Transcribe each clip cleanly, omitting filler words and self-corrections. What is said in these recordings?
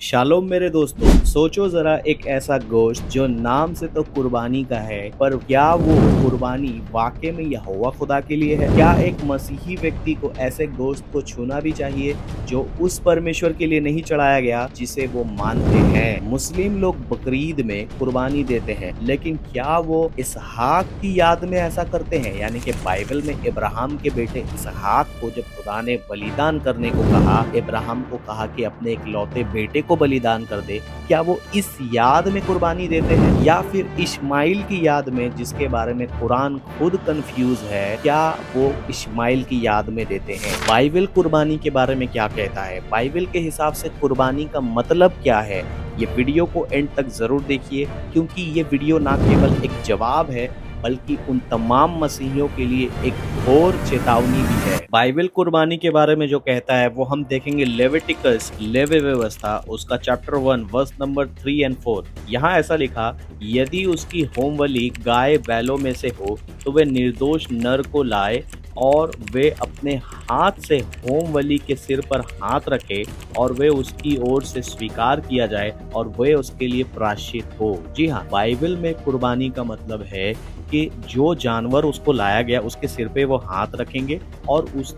Shalom मेरे दोस्तों, सोचो जरा एक ऐसा गोश्त जो नाम से तो कुर्बानी का है, पर क्या वो कुर्बानी वाकई में यहोवा खुदा के लिए है? क्या एक मसीही व्यक्ति को ऐसे गोश्त को छूना भी चाहिए जो उस परमेश्वर के लिए नहीं चढ़ाया गया जिसे वो मानते हैं? मुस्लिम लोग बकरीद में कुर्बानी देते हैं, लेकिन क्या वो इसहाक की याद में ऐसा करते हैं? यानी कि बाइबल में इब्राहिम के बेटे इसहाक को जब खुदा ने बलिदान करने को कहा, इब्राहिम को कहा कि अपने इकलौते बेटे को बलिदान कर दे, क्या वो इस याद में कुर्बानी देते हैं या फिर इस्माइल की याद में, जिसके बारे में कुरान खुद कंफ्यूज है? क्या वो इस्माइल की याद में देते हैं? बाइबल कुर्बानी के बारे में क्या कहता है? बाइबल के हिसाब से कुर्बानी का मतलब क्या है? ये वीडियो को एंड तक जरूर देखिए, क्योंकि ये वीडियो ना केवल एक जवाब है बल्कि उन तमाम मसीहियों के लिए एक और चेतावनी भी है। बाइबल कुर्बानी के बारे में जो कहता है वो हम देखेंगे लेविटिकस लेवी व्यवस्था उसका चैप्टर 1 वर्स नंबर 3 और 4। यहाँ ऐसा लिखा, यदि उसकी होमबलि गाय बैलों में से हो तो वे निर्दोष नर को लाए और वे अपने हाथ से होमबलि के सिर पर हाथ रखे और वे उसकी ओर से स्वीकार किया जाए और वे उसके लिए प्रायश्चित हो। जी हाँ, बाइबल में कुर्बानी का मतलब है कि जो जानवर उसको लाया गया उसके सिर पे वो हाथ रखेंगे और उस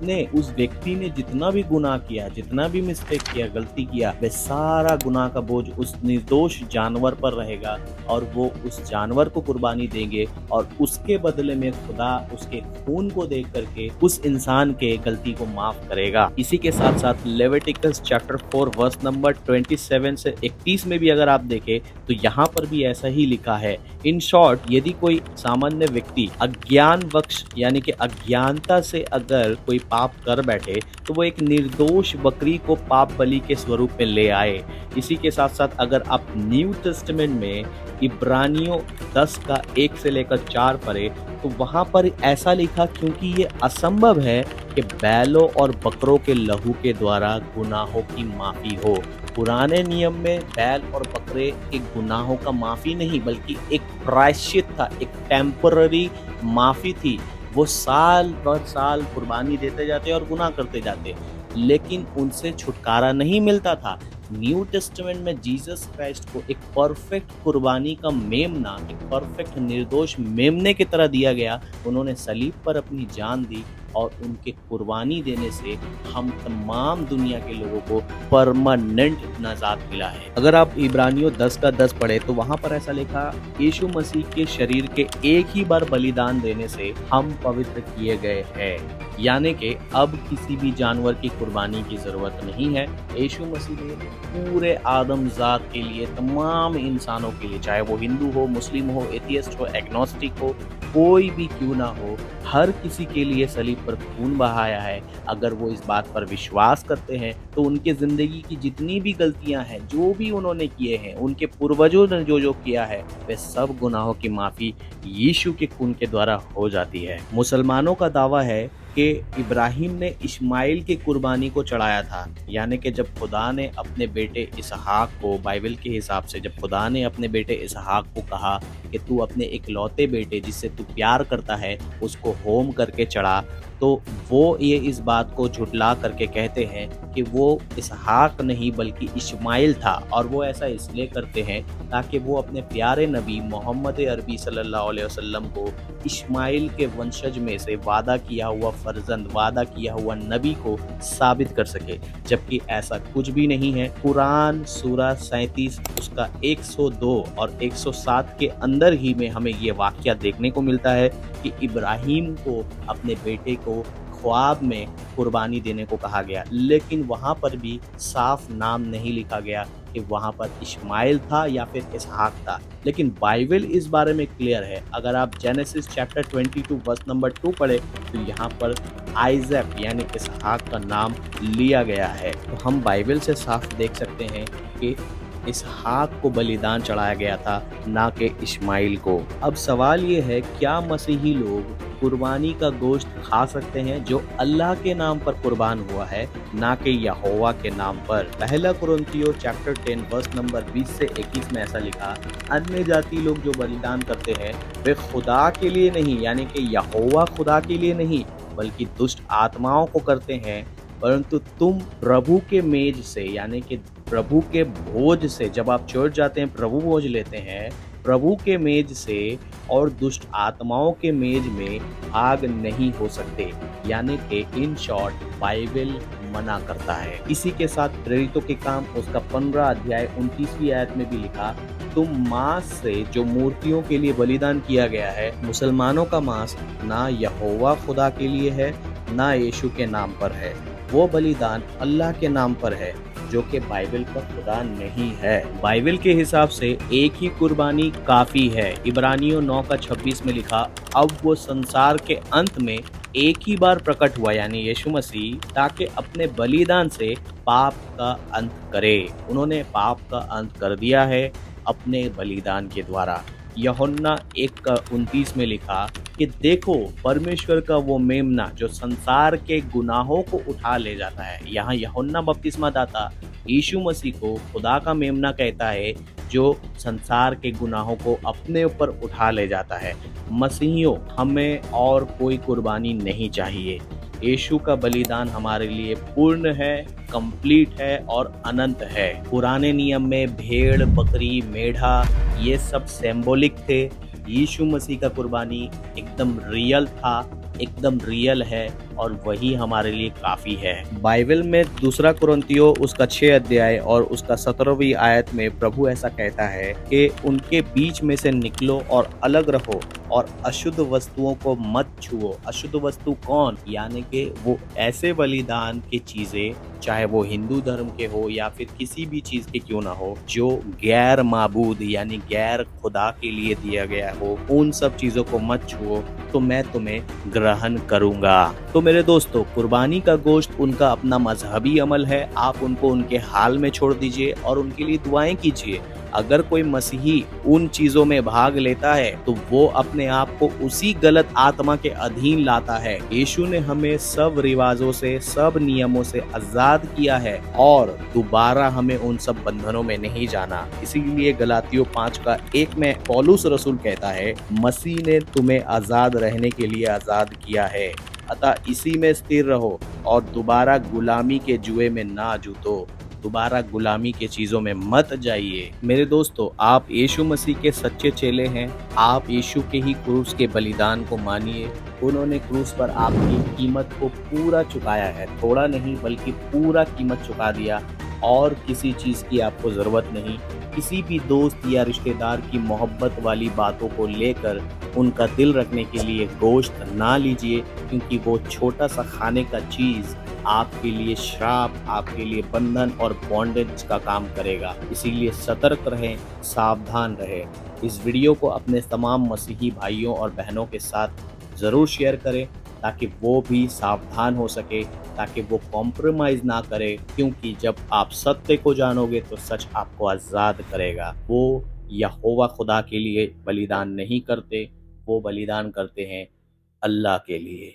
व्यक्ति ने जितना भी गुनाह किया, जितना भी मिस्टेक किया, गलती किया, वह सारा गुनाह का बोझ उस निर्दोष जानवर पर रहेगा और वो उस जानवर को कुर्बानी देंगे और उसके बदले में खुदा उसके खून को देख करके उस इंसान के गलती को माफ करेगा। इसी के साथ साथ लेविटिकस चैप्टर 4 वर्स नंबर 27 से 31 में भी अगर आप देखें तो यहाँ पर भी ऐसा ही लिखा है। इन शॉर्ट, यदि कोई सामान्य व्यक्ति अज्ञानवश यानी कि अज्ञानता से अगर कोई पाप कर बैठे तो वो एक निर्दोष बकरी को पाप बलि के स्वरूप में ले आए। इसी के साथ साथ अगर आप न्यू टेस्टामेंट में इब्रानियों 10 का 1 से लेकर 4 पढ़े तो वहां पर ऐसा लिखा, क्योंकि ये असंभव है कि बैलों और बकरों के लहू के द्वारा गुनाहों की माफी हो। पुराने नियम में बैल और बकरे के गुनाहों का माफी नहीं बल्कि एक प्रायश्चित था, एक टेम्पररी माफी थी। वो साल भर साल कुर्बानी देते जाते और गुनाह करते जाते, लेकिन उनसे छुटकारा नहीं मिलता था। न्यू टेस्टामेंट में जीसस क्राइस्ट को एक परफेक्ट कुर्बानी का मेमना, एक परफेक्ट निर्दोष मेमने की तरह दिया गया। उन्होंने सलीब पर अपनी जान दी और उनके कुर्बानी देने से हम तमाम दुनिया के लोगों को परमानेंट नजात मिला है। अगर आप इब्रानियों 10 का 10 पढ़े तो वहां पर ऐसा लिखा, यीशु मसीह के शरीर के एक ही बार बलिदान देने से हम पवित्र किए गए हैं। यानी कि अब किसी भी जानवर की कुर्बानी की जरूरत नहीं है। यीशु मसीह ने पूरे आदमजात के लिए, तमाम इंसानों के लिए, चाहे वो हिंदू हो, मुस्लिम हो, एथियस्ट हो, एग्नोस्टिक हो, कोई भी क्यों ना हो, हर किसी के लिए सलीब पर खून बहाया है। अगर वो इस बात पर विश्वास करते हैं तो उनके जिंदगी की जितनी भी गलतियां हैं, जो भी उन्होंने किए हैं, उनके पूर्वजों ने जो जो किया है, वे सब गुनाहों की माफी यीशु के खून के द्वारा हो जाती है। मुसलमानों का दावा है कि इब्राहिम ने इस्माइल की कुर्बानी को चढ़ाया था। यानी कि जब खुदा ने अपने बेटे इसहाक को, बाइबल के हिसाब से जब खुदा ने अपने बेटे इसहाक को कहा कि तू अपने इकलौते बेटे जिससे तू प्यार करता है उसको होम करके चढ़ा, तो वो ये इस बात को झुटला करके कहते हैं कि वो इसहाक नहीं बल्कि इस्माइल था। और वो ऐसा इसलिए करते हैं ताकि वो अपने प्यारे नबी मोहम्मद अरबी सल्लल्लाहु अलैहि वसल्लम को इस्माइल के वंशज में से वादा किया हुआ फर्जंद, वादा किया हुआ नबी को साबित कर सके, जबकि ऐसा कुछ भी नहीं है। कुरान सूरा 37 उसका 102 और 107 के अंदर ही में हमें ये वाकया देखने को मिलता है कि इब्राहिम को अपने बेटे को ख्वाब में कुर्बानी देने को कहा गया, लेकिन वहां पर भी साफ नाम नहीं लिखा गया कि वहां पर इस्माइल था या फिर इसहाक था। लेकिन बाइबल इस बारे में क्लियर है। अगर आप जेनेसिस चैप्टर 22 वर्स नंबर 2 पढ़े तो यहाँ पर आइजक यानी इसहाक का नाम लिया गया है। तो हम बाइबल से साफ देख सकते हैं कि इसहाक को बलिदान चढ़ाया गया था, ना कि इस्माइल को। अब सवाल ये है, क्या मसीही लोग कुर्बानी का गोश्त खा सकते हैं जो अल्लाह के नाम पर कुर्बान हुआ है, ना कि यहोवा के नाम पर? पहला कुरिन्थियों चैप्टर 10 वर्स नंबर 20 से 21 में ऐसा लिखा, अन्य जाति लोग जो बलिदान करते हैं वे खुदा के लिए नहीं, यानी कि यहोवा खुदा के लिए नहीं, बल्कि दुष्ट आत्माओं को करते हैं, परंतु तुम प्रभु के मेज से यानी कि प्रभु के भोज से जब आप चर्च जाते हैं, प्रभु भोज लेते हैं, प्रभु के मेज से और दुष्ट आत्माओं के मेज में भाग नहीं हो सकते। यानी कि इन शॉर्ट बाइबल मना करता है। इसी के साथ प्रेरितों के काम उसका 15 अध्याय 29वीं आयत में भी लिखा, तुम मांस से जो मूर्तियों के लिए बलिदान किया गया है, मुसलमानों का मांस ना यहोवा खुदा के लिए है ना यीशु के नाम पर है, वो बलिदान अल्लाह के नाम पर है जो कि बाइबल का खुदा नहीं है। बाइबल के हिसाब से एक ही कुर्बानी काफी है। इब्रानियों 9:26 में लिखा, अब वो संसार के अंत में एक ही बार प्रकट हुआ यानी यीशु मसीह, ताकि अपने बलिदान से पाप का अंत करे। उन्होंने पाप का अंत कर दिया है अपने बलिदान के द्वारा। यूहन्ना 1:29 में लिखा कि देखो परमेश्वर का वो मेमना जो संसार के गुनाहों को उठा ले जाता है। यहाँ यूहन्ना बपतिस्मा दाता यीशु मसीह को खुदा का मेमना कहता है जो संसार के गुनाहों को अपने ऊपर उठा ले जाता है। मसीहियों, हमें और कोई कुर्बानी नहीं चाहिए। यीशु का बलिदान हमारे लिए पूर्ण है, कंप्लीट है और अनंत है। पुराने नियम में भेड़, बकरी, मेढ़ा ये सब सिंबॉलिक थे। यीशु मसीह का कुर्बानी एकदम रियल था, एकदम रियल है और वही हमारे लिए काफ़ी है। बाइबल में दूसरा कुरिन्थियों उसका 6 अध्याय और उसका 17वीं आयत में प्रभु ऐसा कहता है कि उनके बीच में से निकलो और अलग रहो और अशुद्ध वस्तुओं को मत छुओ। अशुद्ध वस्तु कौन? यानी कि वो ऐसे बलिदान की चीज़ें, चाहे वो हिंदू धर्म के हो या फिर किसी भी चीज़ के क्यों ना हो, जो गैर माबूद यानी गैर खुदा के लिए दिया गया हो, उन सब चीज़ों को मत छुओ तो मैं तुम्हें ग्रहण करूँगा। तो मेरे दोस्तों, कुर्बानी का गोश्त उनका अपना मजहबी अमल है। आप उनको उनके हाल में छोड़ दीजिए और उनके लिए दुआएं कीजिए। अगर कोई मसीही उन चीज़ों में भाग लेता है तो वो अपने आप को उसी गलत आत्मा के अधीन लाता है। यीशु ने हमें सब रिवाजों से, सब नियमों से आज़ाद किया है और दोबारा हमें उन सब बंधनों में नहीं जाना। इसीलिए गलातियों 5:1 में पौलुस रसूल कहता है, मसीह ने तुम्हें आज़ाद रहने के लिए आज़ाद किया है, अतः इसी में स्थिर रहो और दोबारा गुलामी के जुए में ना जूतो। दोबारा गुलामी के चीज़ों में मत जाइए। मेरे दोस्तों, आप यीशु मसीह के सच्चे चेले हैं। आप यीशु के ही क्रूस के बलिदान को मानिए। उन्होंने क्रूस पर आपकी कीमत को पूरा चुकाया है, थोड़ा नहीं बल्कि पूरा कीमत चुका दिया और किसी चीज़ की आपको ज़रूरत नहीं। किसी भी दोस्त या रिश्तेदार की मोहब्बत वाली बातों को लेकर उनका दिल रखने के लिए गोश्त ना लीजिए, क्योंकि वो छोटा सा खाने का चीज़ आपके लिए श्राप, आपके लिए बंधन और बॉन्डेज का काम करेगा। इसीलिए सतर्क रहें, सावधान रहें। इस वीडियो को अपने तमाम मसीही भाइयों और बहनों के साथ ज़रूर शेयर करें ताकि वो भी सावधान हो सके, ताकि वो कॉम्प्रोमाइज़ ना करे, क्योंकि जब आप सत्य को जानोगे तो सच आपको आज़ाद करेगा। वो यहोवा खुदा के लिए बलिदान नहीं करते, वो बलिदान करते हैं अल्लाह के लिए।